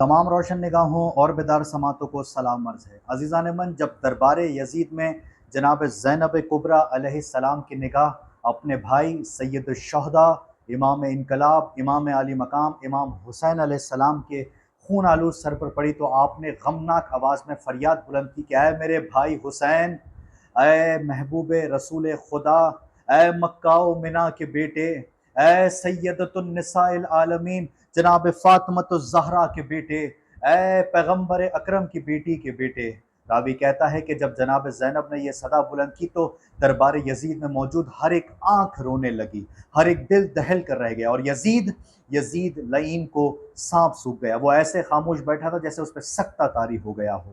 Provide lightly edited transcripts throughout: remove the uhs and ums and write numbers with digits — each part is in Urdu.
تمام روشن نگاہوں اور بیدار سماعتوں کو سلام عرض ہے۔ عزیزان من، جب دربار یزید میں جناب زینب کبریٰ علیہ السلام کی نگاہ اپنے بھائی سید الشہداء، امام انقلاب، امام علی مقام، امام حسین علیہ السلام کے خون آلود سر پر پڑی تو آپ نے غمناک آواز میں فریاد بلند کی کہ اے میرے بھائی حسین، اے محبوب رسول خدا، اے مکہ و منا کے بیٹے، اے سیدۃ النساء العالمین جناب فاطمۃ الزہرا کے بیٹے، اے پیغمبر اکرم کی بیٹی کے بیٹے۔ راوی کہتا ہے کہ جب جناب زینب نے یہ صدا بلند کی تو دربار یزید میں موجود ہر ایک آنکھ رونے لگی، ہر ایک دل دہل کر رہ گیا، اور یزید لعین کو سانپ سونگھ گیا۔ وہ ایسے خاموش بیٹھا تھا جیسے اس پہ سکتہ طاری ہو گیا ہو۔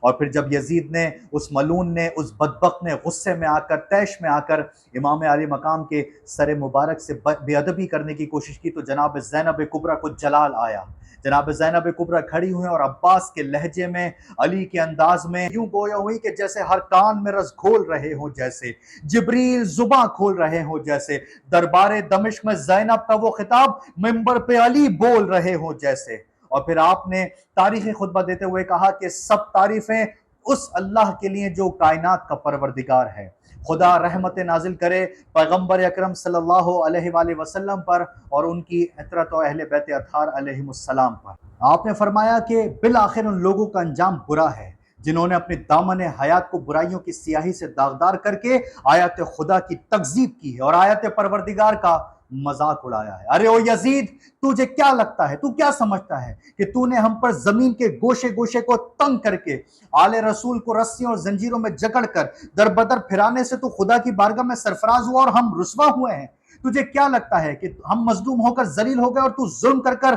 اور پھر جب یزید نے، اس ملعون نے، اس بدبخت نے غصے میں آ کر، طیش میں آ کر امام علی مقام کے سر مبارک سے بے ادبی کرنے کی کوشش کی تو جناب زینب کبریٰ کو جلال آیا۔ جناب زینب کبریٰ کھڑی ہوئیں اور عباس کے لہجے میں، علی کے انداز میں یوں گویا ہوئی کہ جیسے ہر کان میں رس گھول رہے ہوں، جیسے جبریل زباں کھول رہے ہوں، جیسے دربار دمشق میں زینب کا وہ خطاب منبر پہ علی بول رہے ہوں جیسے۔ اور پھر آپ نے تاریخی خطبہ دیتے ہوئے کہا کہ سب تعریفیں اس اللہ کے لیے جو کائنات کا پروردگار ہے۔ خدا رحمت نازل کرے پیغمبر اکرم صلی اللہ علیہ وآلہ وسلم پر اور ان کی عطرت و اہل بیت اطہار علیہم السلام پر۔ آپ نے فرمایا کہ بالآخر ان لوگوں کا انجام برا ہے جنہوں نے اپنے دامن حیات کو برائیوں کی سیاہی سے داغدار کر کے آیات خدا کی تکذیب کی ہے اور آیات پروردگار کا مذاق اڑایا ہے۔ ارے او یزید، تجھے کیا لگتا ہے، تو کیا سمجھتا ہے کہ تو نے ہم پر زمین کے گوشے گوشے کو تنگ کر کے آل رسول کو رسیوں اور زنجیروں میں جکڑ کر در بدر پھرانے سے تو خدا کی بارگاہ میں سرفراز ہوا اور ہم رسوا ہوئے ہیں؟ تجھے کیا لگتا ہے کہ ہم مظلوم ہو کر ذلیل ہو گئے اور تو ظلم کر کر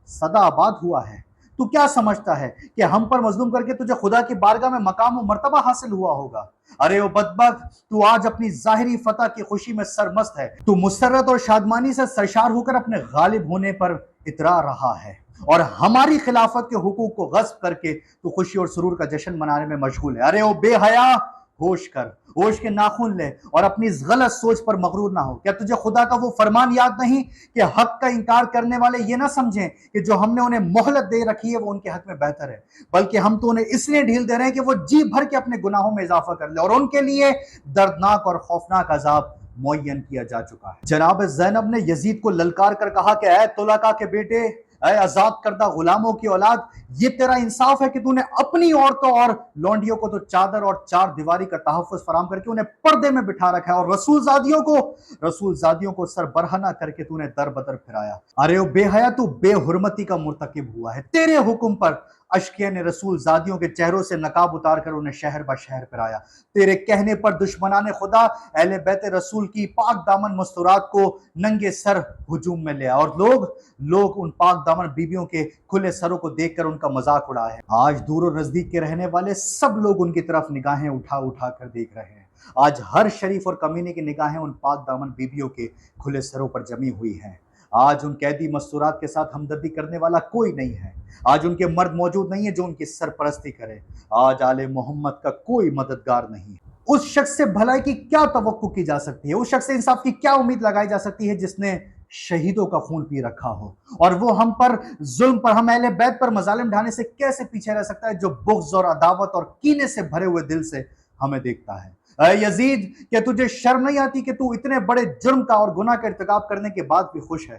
سدا آباد ہوا ہے؟ تو کیا سمجھتا ہے کہ ہم پر مظلوم کر کے تجھے خدا کی بارگاہ میں مقام و مرتبہ حاصل ہوا ہوگا؟ ارے او بدبخت، تو آج اپنی ظاہری فتح کی خوشی میں سرمست ہے، تو مسرت اور شادمانی سے سرشار ہو کر اپنے غالب ہونے پر اترا رہا ہے، اور ہماری خلافت کے حقوق کو غصب کر کے تو خوشی اور سرور کا جشن منانے میں مشغول ہے۔ ارے او بے حیا، ہوش کر، ہوش کے ناخن لے اور اپنی اس غلط سوچ پر مغرور نہ ہو۔ کیا تجھے خدا کا وہ فرمان یاد نہیں کہ حق کا انکار کرنے والے یہ نہ سمجھیں کہ جو ہم نے انہیں مہلت دے رکھی ہے وہ ان کے حق میں بہتر ہے، بلکہ ہم تو انہیں اس لیے ڈھیل دے رہے ہیں کہ وہ جی بھر کے اپنے گناہوں میں اضافہ کر لے، اور ان کے لیے دردناک اور خوفناک عذاب معین کیا جا چکا ہے۔ جناب زینب نے یزید کو للکار کر کہا کہ اے طلقاء کے بیٹے، اے آزاد کردہ غلاموں کی اولاد، یہ تیرا انصاف ہے کہ تو نے اپنی عورتوں اور لونڈیوں کو تو چادر اور چار دیواری کا تحفظ فراہم کر کے انہیں پردے میں بٹھا رکھا ہے، اور رسول زادیوں کو سر برہنہ کر کے تو نے در بدر پھرایا۔ ارے او بے حیا، تو بے حرمتی کا مرتکب ہوا ہے۔ تیرے حکم پر اشقیہ نے رسول زادیوں کے چہروں سے نقاب اتار کر انہیں شہر بہ شہر پھرایا۔ تیرے کہنے پر دشمنان خدا اہل بیت رسول کی پاک دامن مستورات کو ننگے سر ہجوم میں لیا، اور لوگ ان پاک دامن بیویوں کے کھلے سروں کو دیکھ کر ان کا مذاق اڑایا ہے۔ آج دور و نزدیک کے رہنے والے سب لوگ ان کی طرف نگاہیں اٹھا اٹھا کر دیکھ رہے ہیں۔ آج ہر شریف اور کمینے کی نگاہیں ان پاک دامن بیویوں کے کھلے سروں پر جمی ہوئی ہیں۔ آج ان قیدی مستورات کے ساتھ ہمدردی کرنے والا کوئی نہیں ہے۔ آج ان کے مرد موجود نہیں ہے جو ان کی سرپرستی کرے۔ آج آل محمد کا کوئی مددگار نہیں۔ اس شخص سے بھلائی کی کیا توقع کی جا سکتی ہے؟ اس شخص سے انصاف کی کیا امید لگائی جا سکتی ہے جس نے شہیدوں کا خون پی رکھا ہو، اور وہ ہم پر ظلم پر، ہم اہل بیت پر مظالم ڈھانے سے کیسے پیچھے رہ سکتا ہے، جو بغض اور عداوت اور کینے سے بھرے ہوئے دل سے ہمیں دیکھتا ہے؟ اے یزید، کیا تجھے شرم نہیں آتی کہ تو اتنے بڑے جرم کا اور گناہ کا ارتکاب کرنے کے بعد بھی خوش ہے؟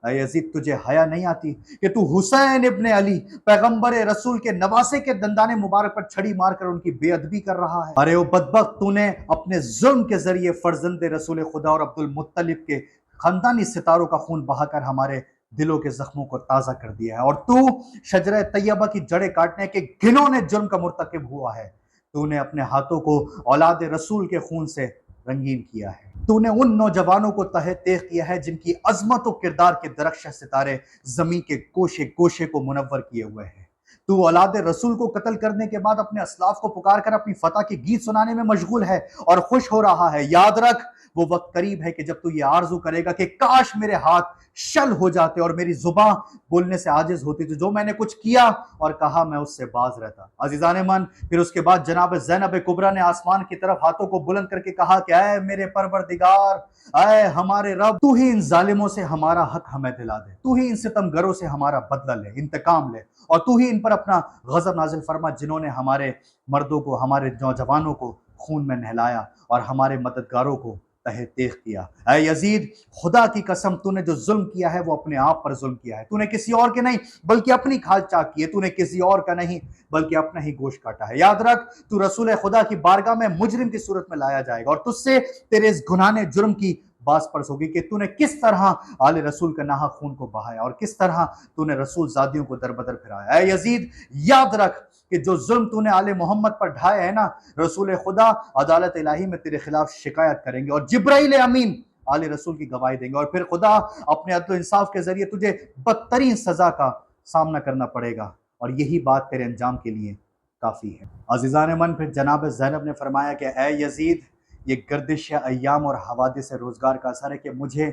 اے یزید، تجھے حیا نہیں آتی کہ تو حسین ابن علی پیغمبر رسول کے نواسے کے دندان مبارک پر چھڑی مار کر ان کی بے ادبی کر رہا ہے؟ ارے او بدبخت، تو نے اپنے ظلم کے ذریعے فرزند رسول خدا اور عبد المطلب کے خاندانی ستاروں کا خون بہا کر ہمارے دلوں کے زخموں کو تازہ کر دیا ہے، اور تو شجرہ طیبہ کی جڑیں کاٹنے کے گھنونے جرم کا مرتکب ہوا ہے۔ تو نے اپنے ہاتھوں کو اولاد رسول کے خون سے رنگین کیا ہے۔ تو نے ان نوجوانوں کو تہہ تیغ کیا ہے جن کی عظمت و کردار کے درخشہ ستارے زمین کے گوشے گوشے کو منور کیے ہوئے ہیں۔ تو اولاد رسول کو قتل کرنے کے بعد اپنے اسلاف کو پکار کر اپنی فتح کے گیت سنانے میں مشغول ہے اور خوش ہو رہا ہے۔ یاد رکھ، وہ وقت قریب ہے کہ جب تو یہ آرزو کرے گا کہ کاش میرے ہاتھ شل ہو جاتے اور میری زبان بولنے سے عاجز ہوتی، تو جو میں نے کچھ کیا اور کہا میں اس سے باز رہتا۔ عزیزان من، پھر اس کے بعد جناب زینب کبریٰ نے آسمان کی طرف ہاتھوں کو بلند کر کے کہا کہ اے میرے پروردگار، اے ہمارے رب، تو ہی ان ظالموں سے ہمارا حق ہمیں دلا دے، تو ہی ان ستمگروں سے ہمارا بدلہ لے، انتقام لے، اور تو ہی ان پر اپنا غضب نازل فرما جنہوں نے ہمارے مردوں کو، ہمارے نوجوانوں کو خون میں نہلایا اور ہمارے مددگاروں کو تہہ تیغ کیا۔ اے یزید، خدا کی قسم، تو نے جو ظلم کیا ہے وہ اپنے آپ پر ظلم کیا ہے، تو نے کسی اور کے نہیں بلکہ اپنی کھال چاک کی ہے، تو نے کسی اور کا نہیں بلکہ اپنا ہی گوشت کاٹا ہے۔ یاد رکھ، تو رسول خدا کی بارگاہ میں مجرم کی صورت میں لایا جائے گا، اور تجھ سے تیرے اس گناہ جرم کی باز پرس ہوگی کہ تو نے کس طرح آل رسول کا ناحق خون کو بہایا اور کس طرح تو نے رسول زادیوں کو در بدر پھرایا۔ اے یزید، یاد رکھ کہ جو ظلم تو نے آل محمد پر ڈھائے ہے نا، رسول خدا عدالت الہی میں تیرے خلاف شکایت کریں گے، اور جبرائیل امین آل رسول کی گواہی دیں گے، اور پھر خدا اپنے عدل و انصاف کے ذریعے تجھے بدترین سزا کا سامنا کرنا پڑے گا، اور یہی بات تیرے انجام کے لیے کافی ہے۔ عزیزان من، پھر جناب زینب نے فرمایا کہ اے یزید، یہ گردش ایام اور حوادث روزگار کا اثر ہے کہ مجھے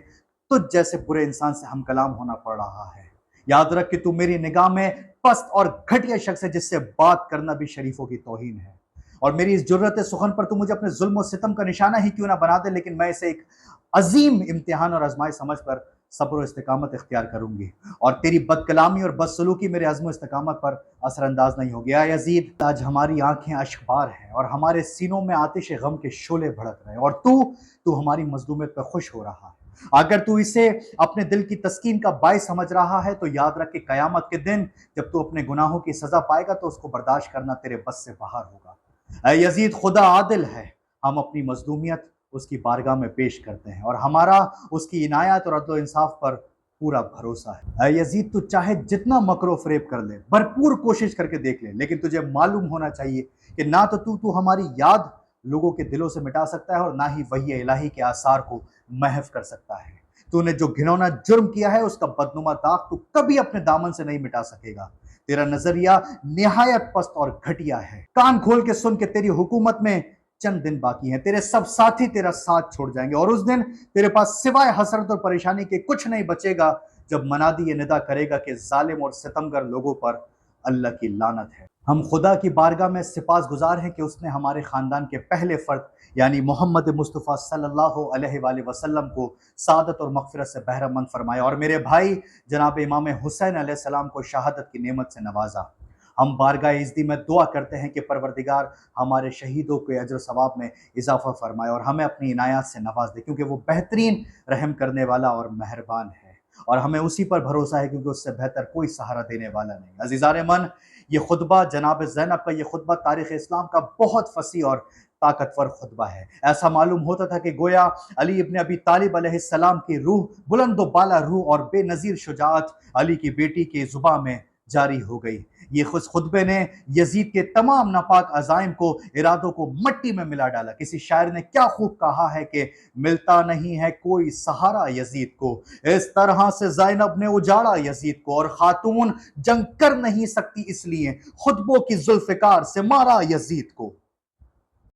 تجھ جیسے برے انسان سے ہم کلام ہونا پڑ رہا ہے۔ یاد رکھ کہ تو میری نگاہ میں پست اور گھٹیا شخص ہے جس سے بات کرنا بھی شریفوں کی توہین ہے، اور میری اس جرت سخن پر تو مجھے اپنے ظلم و ستم کا نشانہ ہی کیوں نہ بنا دے، لیکن میں اسے ایک عظیم امتحان اور آزمائش سمجھ کر صبر و استقامت اختیار کروں گی، اور تیری بد کلامی اور بد سلوکی میرے عزم و استقامت پر اثر انداز نہیں ہوگی۔ اے یزید، آج ہماری آنکھیں اشکبار ہیں اور ہمارے سینوں میں آتش غم کے شعلے بھڑک رہے ہیں، اور تو ہماری مظلومیت پہ خوش ہو رہا ہے۔ اگر تو اسے اپنے دل کی تسکین کا باعث سمجھ رہا ہے تو یاد رکھ کہ قیامت کے دن جب تو اپنے گناہوں کی سزا پائے گا تو اس کو برداشت کرنا تیرے بس سے باہر ہوگا۔ اے یزید، خدا عادل ہے، ہم اپنی مظلومیت اس کی بارگاہ میں پیش کرتے ہیں، اور ہمارا اس کی عنایت اور عدل و انصاف پر پورا بھروسہ ہے۔ اے یزید، تو چاہے جتنا مکر و فریب کر لے، بھرپور کوشش کر کے دیکھ لے، لیکن تجھے معلوم ہونا چاہیے کہ نہ تو ہماری یاد لوگوں کے دلوں سے مٹا سکتا ہے، اور نہ ہی وحی الہی کے آثار کو محو کر سکتا ہے۔ تو نے جو گھنونا جرم کیا ہے اس کا بدنما داغ تو کبھی اپنے دامن سے نہیں مٹا سکے گا۔ تیرا نظریہ نہایت پست اور گھٹیا ہے۔ کان کھول کے سن کہ تیری حکومت میں چند دن باقی ہیں، تیرے سب ساتھی تیرا ساتھ چھوڑ جائیں گے، اور اس دن تیرے پاس سوائے حسرت اور پریشانی کے کچھ نہیں بچے گا جب منادی یہ ندا کرے گا کہ ظالم اور ستمگر لوگوں پر اللہ کی لعنت ہے۔ ہم خدا کی بارگاہ میں سپاس گزار ہیں کہ اس نے ہمارے خاندان کے پہلے فرد یعنی محمد مصطفیٰ صلی اللہ علیہ وآلہ وسلم کو سعادت اور مغفرت سے بہرہ مند فرمایا، اور میرے بھائی جناب امام حسین علیہ السلام کو شہادت کی نعمت سے نوازا۔ ہم بارگاہ عزدی میں دعا کرتے ہیں کہ پروردگار ہمارے شہیدوں کے اجر و ثواب میں اضافہ فرمائے اور ہمیں اپنی عنایات سے نواز دے، کیونکہ وہ بہترین رحم کرنے والا اور مہربان ہے، اور ہمیں اسی پر بھروسہ ہے کیونکہ اس سے بہتر کوئی سہارا دینے والا نہیں۔ عزیزان من، یہ خطبہ جناب زینب کا، یہ خطبہ تاریخ اسلام کا بہت فصیح اور طاقتور خطبہ ہے۔ ایسا معلوم ہوتا تھا کہ گویا علی ابن ابی طالب علیہ السلام کی روح، بلند و بالا روح اور بے نظیر شجاعت علی کی بیٹی کی زبان میں جاری ہو گئی۔ یہ خطبے نے یزید کے تمام ناپاک عزائم کو، ارادوں کو مٹی میں ملا ڈالا۔ کسی شاعر نے کیا خوب کہا ہے کہ ملتا نہیں ہے کوئی سہارا یزید کو، اس طرح سے زینب نے اجاڑا یزید کو، اور خاتون جنگ کر نہیں سکتی اس لیے خطبوں کی ذوالفقار سے مارا یزید کو۔